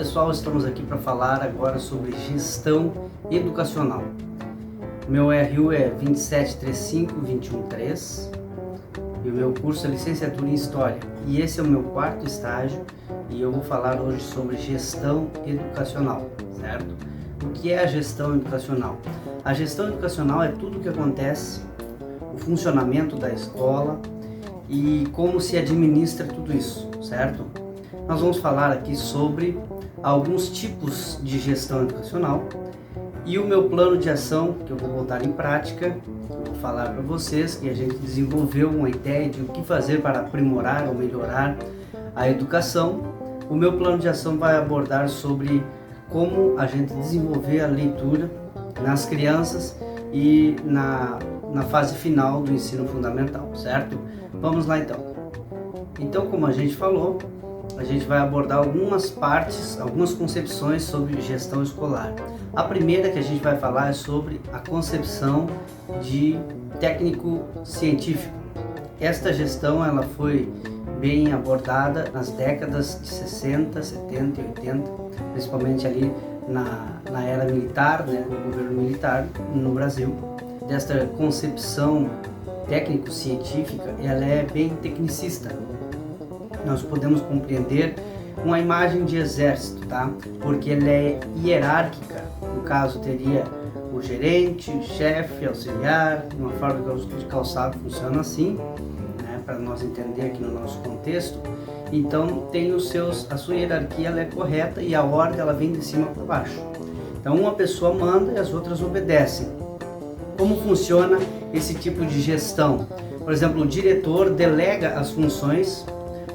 pessoal, estamos aqui para falar agora sobre gestão educacional. Meu RU é 2735213 e o meu curso é licenciatura em História. E esse é o meu quarto estágio e eu vou falar hoje sobre gestão educacional, certo? O que é a gestão educacional? A gestão educacional é tudo o que acontece, o funcionamento da escola e como se administra tudo isso, certo? Nós vamos falar aqui sobre alguns tipos de gestão educacional e o meu plano de ação que eu vou botar em prática. Eu vou falar para vocês que a gente desenvolveu uma ideia de o que fazer para aprimorar ou melhorar a educação. O meu plano de ação vai abordar sobre como a gente desenvolver a leitura nas crianças e na fase final do ensino fundamental, certo? Vamos lá então. Então, como a gente falou, a gente vai abordar algumas partes, algumas concepções sobre gestão escolar. A primeira que a gente vai falar é sobre a concepção de técnico científico. Esta gestão ela foi bem abordada nas décadas de 60, 70 e 80, principalmente ali na era militar, né, no governo militar no Brasil. Desta concepção técnico-científica, ela é bem tecnicista. Nós podemos compreender uma imagem de exército, tá? Porque ela é hierárquica. No caso, teria o gerente, chefe, auxiliar. Uma fábrica de calçado funciona assim, né? Para nós entender aqui no nosso contexto. Então, tem a sua hierarquia, ela é correta e a ordem ela vem de cima para baixo. Então, uma pessoa manda e as outras obedecem. Como funciona esse tipo de gestão? Por exemplo, o diretor delega as funções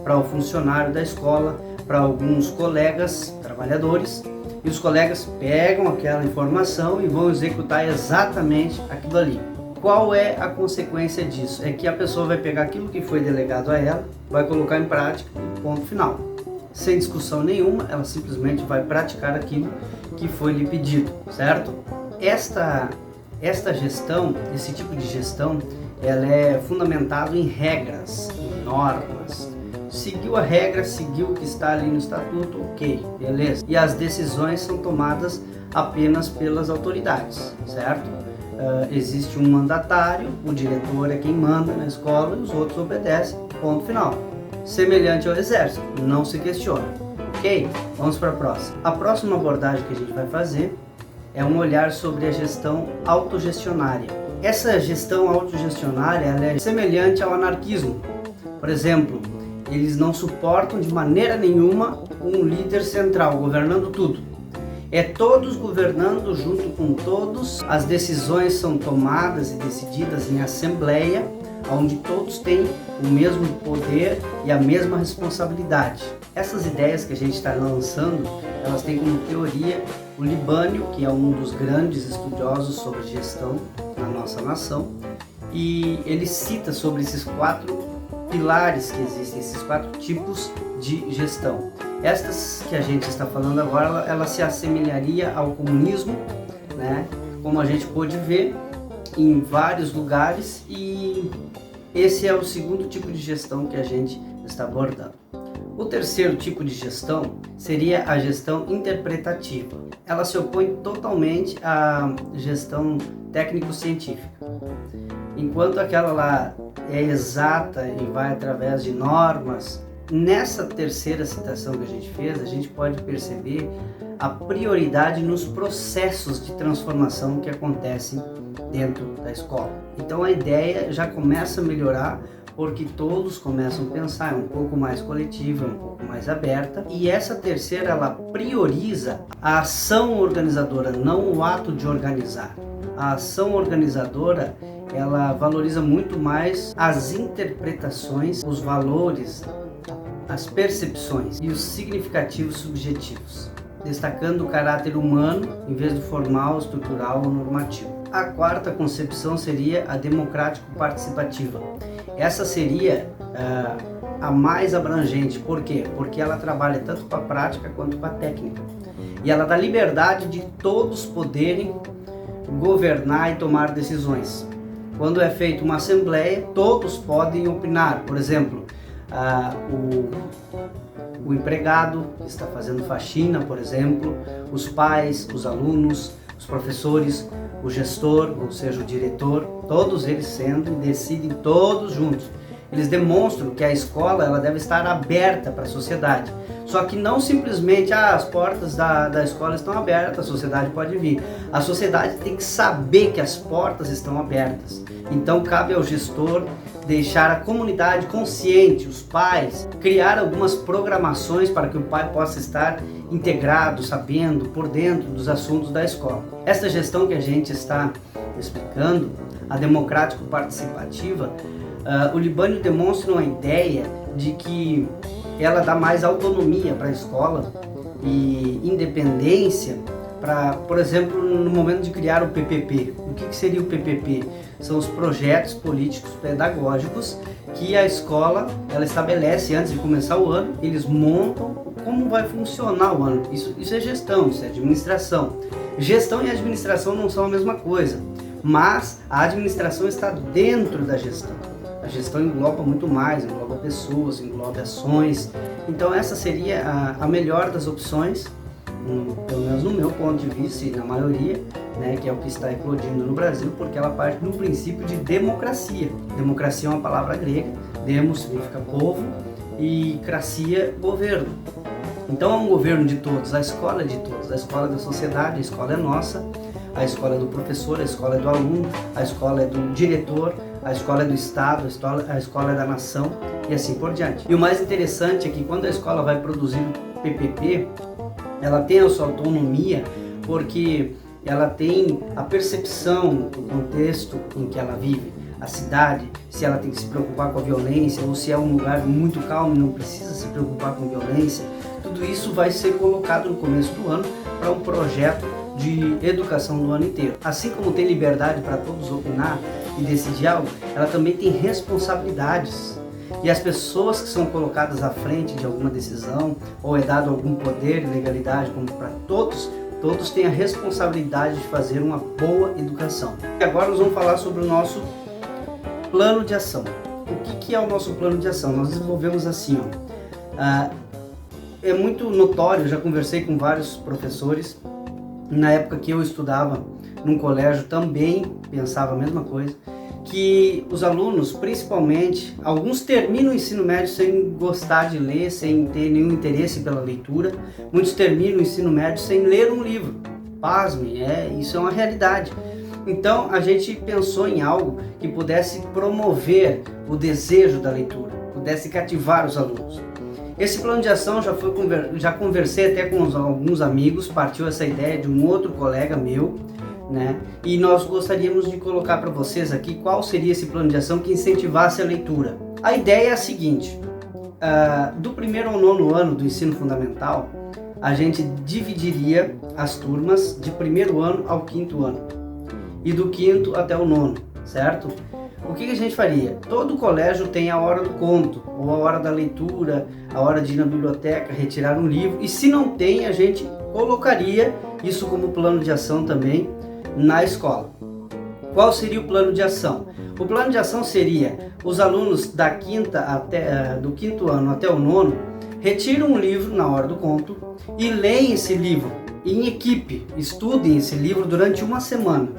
para o funcionário da escola, para alguns colegas trabalhadores, e os colegas pegam aquela informação e vão executar exatamente aquilo ali. Qual é a consequência disso? É que a pessoa vai pegar aquilo que foi delegado a ela, vai colocar em prática e ponto final. Sem discussão nenhuma, ela simplesmente vai praticar aquilo que foi lhe pedido, certo? Esta gestão, esse tipo de gestão, ela é fundamentado em regras, em normas. Seguiu a regra, seguiu o que está ali no estatuto, ok, beleza. E as decisões são tomadas apenas pelas autoridades, certo? Existe um mandatário, o diretor é quem manda na escola e os outros obedecem, ponto final. Semelhante ao exército, não se questiona, ok? Vamos para a próxima. A próxima abordagem que a gente vai fazer é um olhar sobre a gestão autogestionária. Essa gestão autogestionária ela é semelhante ao anarquismo. Por exemplo, eles não suportam de maneira nenhuma um líder central governando tudo. É todos governando junto com todos, as decisões são tomadas e decididas em assembleia, onde todos têm o mesmo poder e a mesma responsabilidade. Essas ideias que a gente está lançando, elas têm como teoria o Libânio, que é um dos grandes estudiosos sobre gestão na nossa nação, e ele cita sobre esses 4 pilares que existem, esses 4 tipos de gestão. Estas que a gente está falando agora, ela se assemelharia ao comunismo, né? Como a gente pôde ver em vários lugares, e esse é o segundo tipo de gestão que a gente está abordando. O terceiro tipo de gestão seria a gestão interpretativa. Ela se opõe totalmente à gestão técnico-científica. Enquanto aquela lá é exata e vai através de normas, nessa terceira citação que a gente fez, a gente pode perceber a prioridade nos processos de transformação que acontecem dentro da escola. Então a ideia já começa a melhorar porque todos começam a pensar, é um pouco mais coletiva, um pouco mais aberta, e essa terceira ela prioriza a ação organizadora, não o ato de organizar. A ação organizadora ela valoriza muito mais as interpretações, os valores, as percepções e os significativos subjetivos, destacando o caráter humano em vez do formal, estrutural ou normativo. A quarta concepção seria a democrático-participativa. Essa seria a mais abrangente. Por quê? Porque ela trabalha tanto com a prática quanto com a técnica. E ela dá liberdade de todos poderem governar e tomar decisões. Quando é feita uma assembleia, todos podem opinar. Por exemplo, o empregado que está fazendo faxina, por exemplo, os pais, os alunos, os professores, o gestor, ou seja, o diretor, todos eles sentam e decidem todos juntos. Eles demonstram que a escola ela deve estar aberta para a sociedade. Só que não simplesmente as portas da escola estão abertas, a sociedade pode vir. A sociedade tem que saber que as portas estão abertas. Então cabe ao gestor deixar a comunidade consciente, os pais, criar algumas programações para que o pai possa estar integrado, sabendo, por dentro dos assuntos da escola. Essa gestão que a gente está explicando, a democrático-participativa, o Libânio demonstra uma ideia de que ela dá mais autonomia para a escola e independência para, por exemplo, no momento de criar o PPP. O que seria o PPP? São os projetos políticos pedagógicos que a escola ela estabelece antes de começar o ano. Eles montam como vai funcionar o ano. Isso é gestão, isso é administração. Gestão e administração não são a mesma coisa, mas a administração está dentro da gestão. A gestão engloba muito mais, engloba pessoas, engloba ações. Então essa seria a melhor das opções, pelo menos no meu ponto de vista e na maioria, né, que é o que está eclodindo no Brasil, porque ela parte do princípio de democracia. Democracia é uma palavra grega, demos significa povo e cracia, governo. Então é um governo de todos, a escola é de todos, a escola é da sociedade, a escola é nossa, a escola é do professor, a escola é do aluno, a escola é do diretor, a escola é do Estado, a escola é da nação e assim por diante. E o mais interessante é que quando a escola vai produzir o PPP, ela tem a sua autonomia porque ela tem a percepção do contexto em que ela vive, a cidade, se ela tem que se preocupar com a violência ou se é um lugar muito calmo e não precisa se preocupar com violência. Tudo isso vai ser colocado no começo do ano para um projeto de educação do ano inteiro. Assim como tem liberdade para todos opinar e decidir algo, ela também tem responsabilidades. E as pessoas que são colocadas à frente de alguma decisão, ou é dado algum poder e legalidade como para todos, todos têm a responsabilidade de fazer uma boa educação. E agora nós vamos falar sobre o nosso plano de ação. O que é o nosso plano de ação? Nós desenvolvemos assim, é muito notório, já conversei com vários professores, na época que eu estudava num colégio também pensava a mesma coisa, que os alunos, principalmente, alguns terminam o ensino médio sem gostar de ler, sem ter nenhum interesse pela leitura, muitos terminam o ensino médio sem ler um livro. Pasme, isso é uma realidade. Então a gente pensou em algo que pudesse promover o desejo da leitura, pudesse cativar os alunos. Esse plano de ação já conversei até com alguns amigos, partiu essa ideia de um outro colega meu, né? E nós gostaríamos de colocar para vocês aqui qual seria esse plano de ação que incentivasse a leitura. A ideia é a seguinte, do primeiro ao nono ano do ensino fundamental, a gente dividiria as turmas de primeiro ano ao quinto ano e do quinto até o nono, certo? O que a gente faria? Todo colégio tem a hora do conto, ou a hora da leitura, a hora de ir na biblioteca, retirar um livro, e se não tem, a gente colocaria isso como plano de ação também na escola. Qual seria o plano de ação? O plano de ação seria os alunos do quinto ano até o nono retiram um livro na hora do conto e leem esse livro em equipe, estudem esse livro durante uma semana.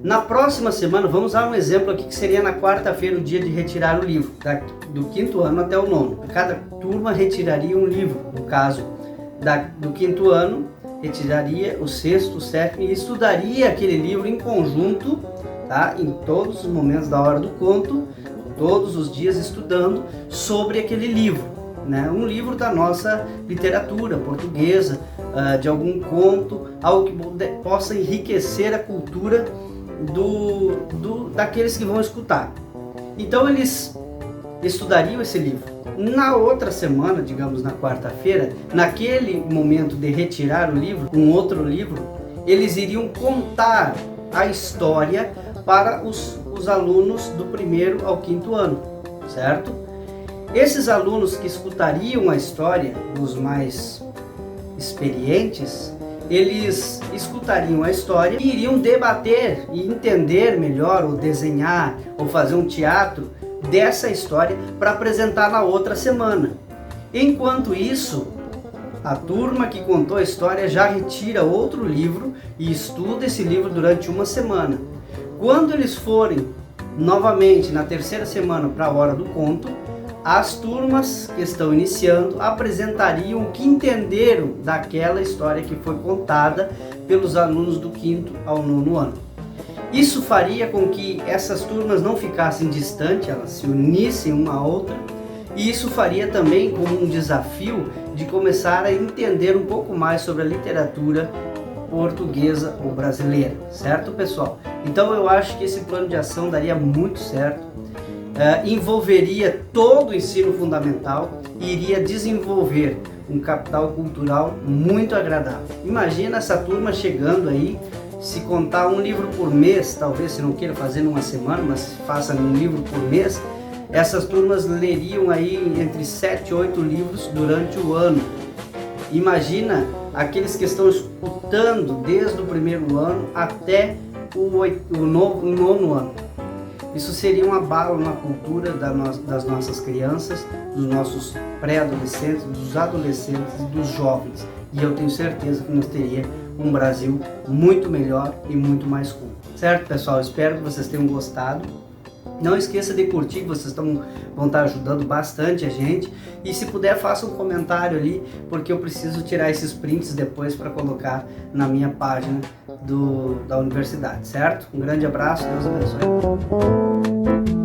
Na próxima semana, vamos dar um exemplo aqui que seria na quarta-feira, o dia de retirar o livro, do quinto ano até o nono. Cada turma retiraria um livro, no caso do quinto ano, retiraria o sexto, o sétimo e estudaria aquele livro em conjunto, tá? Em todos os momentos da hora do conto, todos os dias estudando sobre aquele livro, né? Um livro da nossa literatura portuguesa, de algum conto, algo que possa enriquecer a cultura daqueles que vão escutar. Então eles estudariam esse livro. Na outra semana, digamos na quarta-feira, naquele momento de retirar o livro, um outro livro, eles iriam contar a história para os alunos do primeiro ao quinto ano, certo? Esses alunos que escutariam a história, os mais experientes, eles escutariam a história e iriam debater e entender melhor, ou desenhar, ou fazer um teatro dessa história para apresentar na outra semana. Enquanto isso, a turma que contou a história já retira outro livro e estuda esse livro durante uma semana. Quando eles forem novamente na terceira semana para a hora do conto, as turmas que estão iniciando apresentariam o que entenderam daquela história que foi contada pelos alunos do 5º ao 9º ano. Isso faria com que essas turmas não ficassem distantes, elas se unissem uma à outra, e isso faria também como um desafio de começar a entender um pouco mais sobre a literatura portuguesa ou brasileira, certo, pessoal? Então eu acho que esse plano de ação daria muito certo, envolveria todo o ensino fundamental e iria desenvolver um capital cultural muito agradável. Imagina essa turma chegando aí, se contar um livro por mês, talvez se não queira fazer numa semana, mas faça um livro por mês, essas turmas leriam aí entre 7 e 8 livros durante o ano. Imagina aqueles que estão escutando desde o 1º ano até o 9º ano. Isso seria um abalo na cultura das nossas crianças, dos nossos pré-adolescentes, dos adolescentes e dos jovens. E eu tenho certeza que nós teríamos um Brasil muito melhor e muito mais culto. Certo, pessoal? Espero que vocês tenham gostado. Não esqueça de curtir, vocês vão estar ajudando bastante a gente. E se puder, faça um comentário ali, porque eu preciso tirar esses prints depois para colocar na minha página da universidade, certo? Um grande abraço, Deus abençoe.